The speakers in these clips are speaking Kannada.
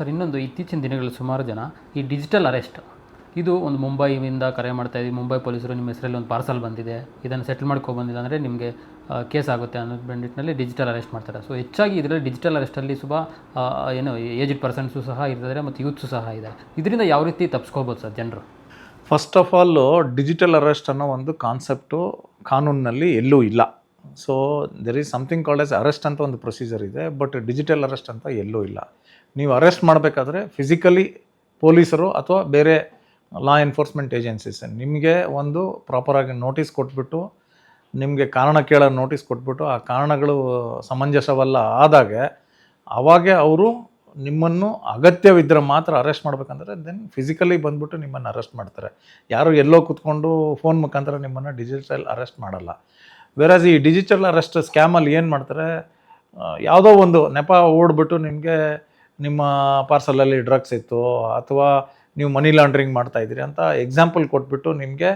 ಸರ್ ಇನ್ನೊಂದು ಇತ್ತೀಚಿನ ದಿನಗಳಲ್ಲಿ ಸುಮಾರು ಜನ ಈ ಡಿಜಿಟಲ್ ಅರೆಸ್ಟ್ ಇದು ಒಂದು ಮುಂಬೈಯಿಂದ ಕರೆ ಮಾಡ್ತಾಯಿದ್ದೀವಿ, ಮುಂಬೈ ಪೊಲೀಸರು ನಿಮ್ಮ ಹೆಸರಲ್ಲಿ ಒಂದು ಪಾರ್ಸಲ್ ಬಂದಿದೆ, ಇದನ್ನು ಸೆಟಲ್ ಮಾಡ್ಕೊಬಂದಿಲ್ಲ ಅಂದರೆ ನಿಮಗೆ ಕೇಸ್ ಆಗುತ್ತೆ ಅನ್ನೋ ನಿಟ್ಟಿನಲ್ಲಿ ಡಿಜಿಟಲ್ ಅರೆಸ್ಟ್ ಮಾಡ್ತಾರೆ. ಸೊ ಹೆಚ್ಚಾಗಿ ಇದರಲ್ಲಿ ಡಿಜಿಟಲ್ ಅರೆಸ್ಟಲ್ಲಿ ಏನು ಏಜ್ಡ್ ಪರ್ಸನ್ಸು ಸಹ ಇರ್ತಾರೆ ಮತ್ತು ಯೂತ್ಸು ಸಹ ಇದೆ. ಇದರಿಂದ ಯಾವ ರೀತಿ ತಪ್ಪಿಸ್ಕೋಬೋದು ಸರ್ ಜನರು? First of all digital arrest ಅನ್ನೋ ಒಂದು ಕಾನ್ಸೆಪ್ಟು ಕಾನೂನಿನಲ್ಲಿ ಎಲ್ಲೂ ಇಲ್ಲ. So there is something called as arrest ಅಂತ ಒಂದು ಪ್ರೊಸೀಜರ್ ಇದೆ, ಬಟ್ ಡಿಜಿಟಲ್ ಅರೆಸ್ಟ್ ಅಂತ ಎಲ್ಲೂ ಇಲ್ಲ. ನೀವು ಅರೆಸ್ಟ್ ಮಾಡಬೇಕಾದ್ರೆ ಫಿಸಿಕಲಿ ಪೊಲೀಸರು ಅಥವಾ ಬೇರೆ ಲಾ ಎನ್ಫೋರ್ಸ್ಮೆಂಟ್ ಏಜೆನ್ಸೀಸ್ ನಿಮಗೆ ಒಂದು ಪ್ರಾಪರಾಗಿ ನೋಟಿಸ್ ಕೊಟ್ಬಿಟ್ಟು, ನಿಮಗೆ ಕಾರಣ ಕೇಳೋ ನೋಟಿಸ್ ಕೊಟ್ಬಿಟ್ಟು, ಆ ಕಾರಣಗಳು ಸಮಂಜಸವಲ್ಲ ಆದಾಗ ಆವಾಗೇ ಅವರು ನಿಮ್ಮನ್ನು ಅಗತ್ಯವಿದ್ದರೆ ಮಾತ್ರ ಅರೆಸ್ಟ್ ಮಾಡಬೇಕಂದ್ರೆ ದೆನ್ ಫಿಸಿಕಲಿ ಬಂದುಬಿಟ್ಟು ನಿಮ್ಮನ್ನು ಅರೆಸ್ಟ್ ಮಾಡ್ತಾರೆ. ಯಾರು ಎಲ್ಲೋ ಕೂತ್ಕೊಂಡು ಫೋನ್ ಮುಖಾಂತರ ನಿಮ್ಮನ್ನು ಡಿಜಿಟಲ್ ಅರೆಸ್ಟ್ ಮಾಡಲ್ಲ. ವೆರಾಸ್ ಈ ಡಿಜಿಟಲ್ ಅರೆಸ್ಟ್ ಸ್ಕ್ಯಾಮಲ್ಲಿ ಏನು ಮಾಡ್ತಾರೆ, ಯಾವುದೋ ಒಂದು ನೆಪ ಓಡ್ಬಿಟ್ಟು ನಿಮಗೆ ನಿಮ್ಮ ಪಾರ್ಸಲಲ್ಲಿ ಡ್ರಗ್ಸ್ ಇತ್ತು ಅಥವಾ ನೀವು ಮನಿ ಲಾಂಡ್ರಿಂಗ್ ಮಾಡ್ತಾಯಿದ್ದೀರಿ ಅಂತ ಎಕ್ಸಾಂಪಲ್ ಕೊಟ್ಬಿಟ್ಟು ನಿಮಗೆ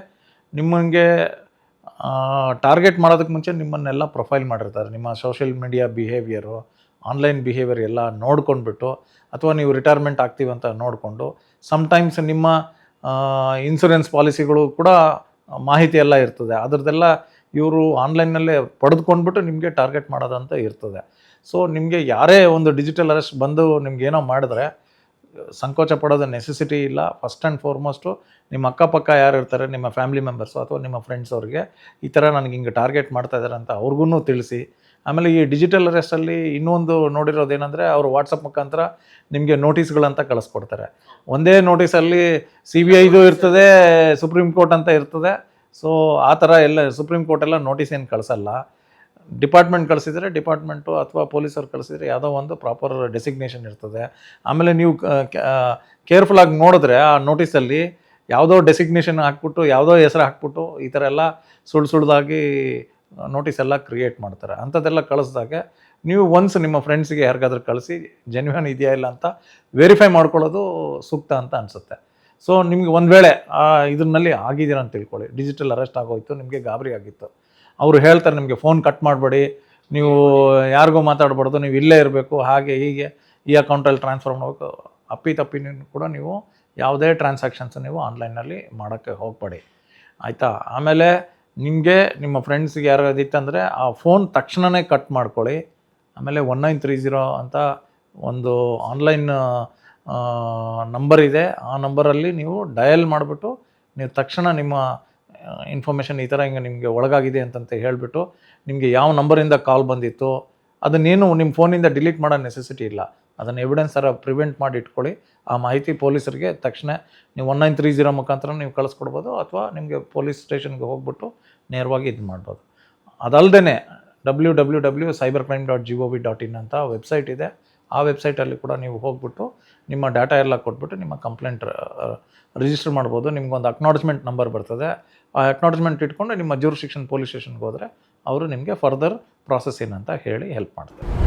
ಟಾರ್ಗೆಟ್ ಮಾಡೋದಕ್ಕೆ ಮುಂಚೆ ನಿಮ್ಮನ್ನೆಲ್ಲ ಪ್ರೊಫೈಲ್ ಮಾಡಿರ್ತಾರೆ. ನಿಮ್ಮ social media behaviour, online behaviour ಎಲ್ಲ ನೋಡ್ಕೊಂಡ್ಬಿಟ್ಟು, ಅಥವಾ ನೀವು ರಿಟೈರ್ಮೆಂಟ್ ಆಗ್ತೀವಂತ ನೋಡಿಕೊಂಡು, ಸಮ್ಟೈಮ್ಸ್ ನಿಮ್ಮ ಇನ್ಶೂರೆನ್ಸ್ ಪಾಲಿಸಿಗಳು ಕೂಡ ಮಾಹಿತಿ ಎಲ್ಲ ಇರ್ತದೆ. ಅದರದ್ದೆಲ್ಲ ಇವರು ಆನ್ಲೈನ್ನಲ್ಲೇ ಪಡೆದುಕೊಂಡ್ಬಿಟ್ಟು ನಿಮಗೆ ಟಾರ್ಗೆಟ್ ಮಾಡೋದಂತ ಇರ್ತದೆ. ಸೊ ನಿಮಗೆ ಯಾರೇ ಒಂದು ಡಿಜಿಟಲ್ ಅರೆಸ್ಟ್ ಬಂದು ನಿಮ್ಗೇನೋ ಮಾಡಿದ್ರೆ ಸಂಕೋಚ ಪಡೋದು ನೆಸೆಸಿಟಿ ಇಲ್ಲ. ಫಸ್ಟ್ ಆ್ಯಂಡ್ ಫಾರ್ಮೋಸ್ಟು ನಿಮ್ಮ ಅಕ್ಕಪಕ್ಕ ಯಾರು ಇರ್ತಾರೆ, ನಿಮ್ಮ ಫ್ಯಾಮಿಲಿ ಮೆಂಬರ್ಸು ಅಥವಾ ನಿಮ್ಮ ಫ್ರೆಂಡ್ಸ್ ಅವ್ರಿಗೆ ಈ ಥರ ನನಗೆ ಹಿಂಗೆ ಟಾರ್ಗೆಟ್ ಮಾಡ್ತಾ ಇದ್ದಾರೆ ಅಂತ ಅವ್ರಿಗೂ ತಿಳಿಸಿ. ಆಮೇಲೆ ಈ ಡಿಜಿಟಲ್ ಅರೆಸ್ಟಲ್ಲಿ ಇನ್ನೊಂದು ನೋಡಿರೋದೇನೆಂದರೆ, ಅವರು ವಾಟ್ಸಪ್ ಮುಖಾಂತರ ನಿಮಗೆ ನೋಟಿಸ್ಗಳಂತ ಕಳಿಸ್ಕೊಡ್ತಾರೆ. ಒಂದೇ ನೋಟಿಸಲ್ಲಿ CBIದು ಇರ್ತದೆ, ಸುಪ್ರೀಂ ಕೋರ್ಟ್ ಅಂತ ಇರ್ತದೆ. ಸೊ ಆ ಥರ ಎಲ್ಲ ಸುಪ್ರೀಂ ಕೋರ್ಟೆಲ್ಲ ನೋಟಿಸ್ ಏನು ಕಳಿಸಲ್ಲ. ಡಿಪಾರ್ಟ್ಮೆಂಟ್ ಕಳಿಸಿದರೆ ಡಿಪಾರ್ಟ್ಮೆಂಟು ಅಥವಾ ಪೊಲೀಸರು ಕಳಿಸಿದರೆ ಯಾವುದೋ ಒಂದು ಪ್ರಾಪರ್ ಡೆಸಿಗ್ನೇಷನ್ ಇರ್ತದೆ. ಆಮೇಲೆ ನೀವು ಕೇರ್ಫುಲ್ಲಾಗಿ ನೋಡಿದ್ರೆ ಆ ನೋಟಿಸಲ್ಲಿ ಯಾವುದೋ ಡೆಸಿಗ್ನೇಷನ್ ಹಾಕ್ಬಿಟ್ಟು, ಯಾವುದೋ ಹೆಸರು ಹಾಕ್ಬಿಟ್ಟು ಈ ಥರ ಎಲ್ಲ ಸುಳ್ದಾಗಿ ನೋಟಿಸ್ ಎಲ್ಲ ಕ್ರಿಯೇಟ್ ಮಾಡ್ತಾರೆ. ಅಂಥದ್ದೆಲ್ಲ ಕಳಿಸ್ದಾಗ ನೀವು ಒನ್ಸ್ ನಿಮ್ಮ ಫ್ರೆಂಡ್ಸಿಗೆ ಯಾರಿಗಾದ್ರೂ ಕಳಿಸಿ ಜೆನ್ಯೂನ್ ಇದೆಯಾ ಇಲ್ಲ ಅಂತ ವೆರಿಫೈ ಮಾಡ್ಕೊಳ್ಳೋದು ಸೂಕ್ತ ಅಂತ ಅನಿಸುತ್ತೆ. ಸೊ ನಿಮಗೆ ಒಂದು ವೇಳೆ ಇದರಲ್ಲಿ ಆಗಿದ್ದೀರ ಅಂತ ತಿಳ್ಕೊಳ್ಳಿ, ಡಿಜಿಟಲ್ ಅರೆಸ್ಟ್ ಆಗೋಯ್ತು, ನಿಮಗೆ ಗಾಬರಿ ಆಗಿತ್ತು, ಅವರು ಹೇಳ್ತಾರೆ ನಿಮಗೆ ಫೋನ್ ಕಟ್ ಮಾಡಬೇಡಿ, ನೀವು ಯಾರಿಗೂ ಮಾತಾಡಬಾರ್ದು, ನೀವು ಇಲ್ಲೇ ಇರಬೇಕು, ಹಾಗೆ ಹೀಗೆ ಈ ಅಕೌಂಟಲ್ಲಿ ಟ್ರಾನ್ಸ್ಫರ್ ಮಾಡಬೇಕು. ಅಪ್ಪಿತಪ್ಪಿನೂ ಕೂಡ ನೀವು ಯಾವುದೇ ಟ್ರಾನ್ಸಾಕ್ಷನ್ಸ್ ನೀವು ಆನ್ಲೈನಲ್ಲಿ ಮಾಡೋಕ್ಕೆ ಹೋಗಬೇಡಿ, ಆಯಿತಾ. ಆಮೇಲೆ ನಿಮಗೆ ನಿಮ್ಮ ಫ್ರೆಂಡ್ಸಿಗೆ ಯಾರಾದಿತ್ತಂದರೆ ಆ ಫೋನ್ ತಕ್ಷಣವೇ ಕಟ್ ಮಾಡ್ಕೊಳ್ಳಿ. ಆಮೇಲೆ 1930 ಅಂತ ಒಂದು ಆನ್ಲೈನ್ ನಂಬರ್ ಇದೆ. ಆ ನಂಬರಲ್ಲಿ ನೀವು ಡಯಲ್ ಮಾಡಿಬಿಟ್ಟು ನೀವು ತಕ್ಷಣ ನಿಮ್ಮ ಇನ್ಫಾರ್ಮೇಷನ್ ಈ ಥರ ಹಿಂಗೆ ನಿಮಗೆ ಒಳಗಾಗಿದೆ ಅಂತಂತ ಹೇಳಿಬಿಟ್ಟು, ನಿಮಗೆ ಯಾವ ನಂಬರಿಂದ ಕಾಲ್ ಬಂದಿತ್ತು ಅದನ್ನೇನು ನಿಮ್ಮ ಫೋನಿಂದ ಡಿಲೀಟ್ ಮಾಡೋ ನೆಸೆಸಿಟಿ ಇಲ್ಲ. ಅದನ್ನು ಎವಿಡೆನ್ಸ್ ಥರ ಪ್ರಿವೆಂಟ್ ಮಾಡಿ ಇಟ್ಕೊಳ್ಳಿ. ಆ ಮಾಹಿತಿ ಪೊಲೀಸರಿಗೆ ತಕ್ಷಣ ನೀವು 1930 ಮುಖಾಂತರ ನೀವು ಕಳಿಸ್ಕೊಡ್ಬೋದು, ಅಥವಾ ನಿಮಗೆ ಪೊಲೀಸ್ ಸ್ಟೇಷನ್ಗೆ ಹೋಗ್ಬಿಟ್ಟು ನೇರವಾಗಿ ಇದು ಮಾಡ್ಬೋದು. ಅದಲ್ಲದೆ www.cybercrime.gov.in ಅಂತ ವೆಬ್ಸೈಟ್ ಇದೆ. ಆ ವೆಬ್ಸೈಟಲ್ಲಿ ಕೂಡ ನೀವು ಹೋಗ್ಬಿಟ್ಟು ನಿಮ್ಮ ಡಾಟಾ ಎಲ್ಲ ಕೊಟ್ಬಿಟ್ಟು ನಿಮ್ಮ ಕಂಪ್ಲೇಂಟ್ ರಿಜಿಸ್ಟರ್ ಮಾಡ್ಬೋದು. ನಿಮ್ಗೊಂದು ಅಕ್ನಾಲಜ್ಮೆಂಟ್ ನಂಬರ್ ಬರ್ತದೆ. ಆ ಅಕ್ನಾಲಜ್ಮೆಂಟ್ ಇಟ್ಕೊಂಡು ನಿಮ್ಮ ಜ್ಯೂರಿಸ್ಡಿಕ್ಷನ್ ಪೊಲೀಸ್ ಸ್ಟೇಷನ್ಗೆ ಹೋದರೆ ಅವರು ನಿಮಗೆ ಫರ್ದರ್ ಪ್ರಾಸೆಸ್ ಏನಂತ ಹೇಳಿ ಹೆಲ್ಪ್ ಮಾಡ್ತಾರೆ.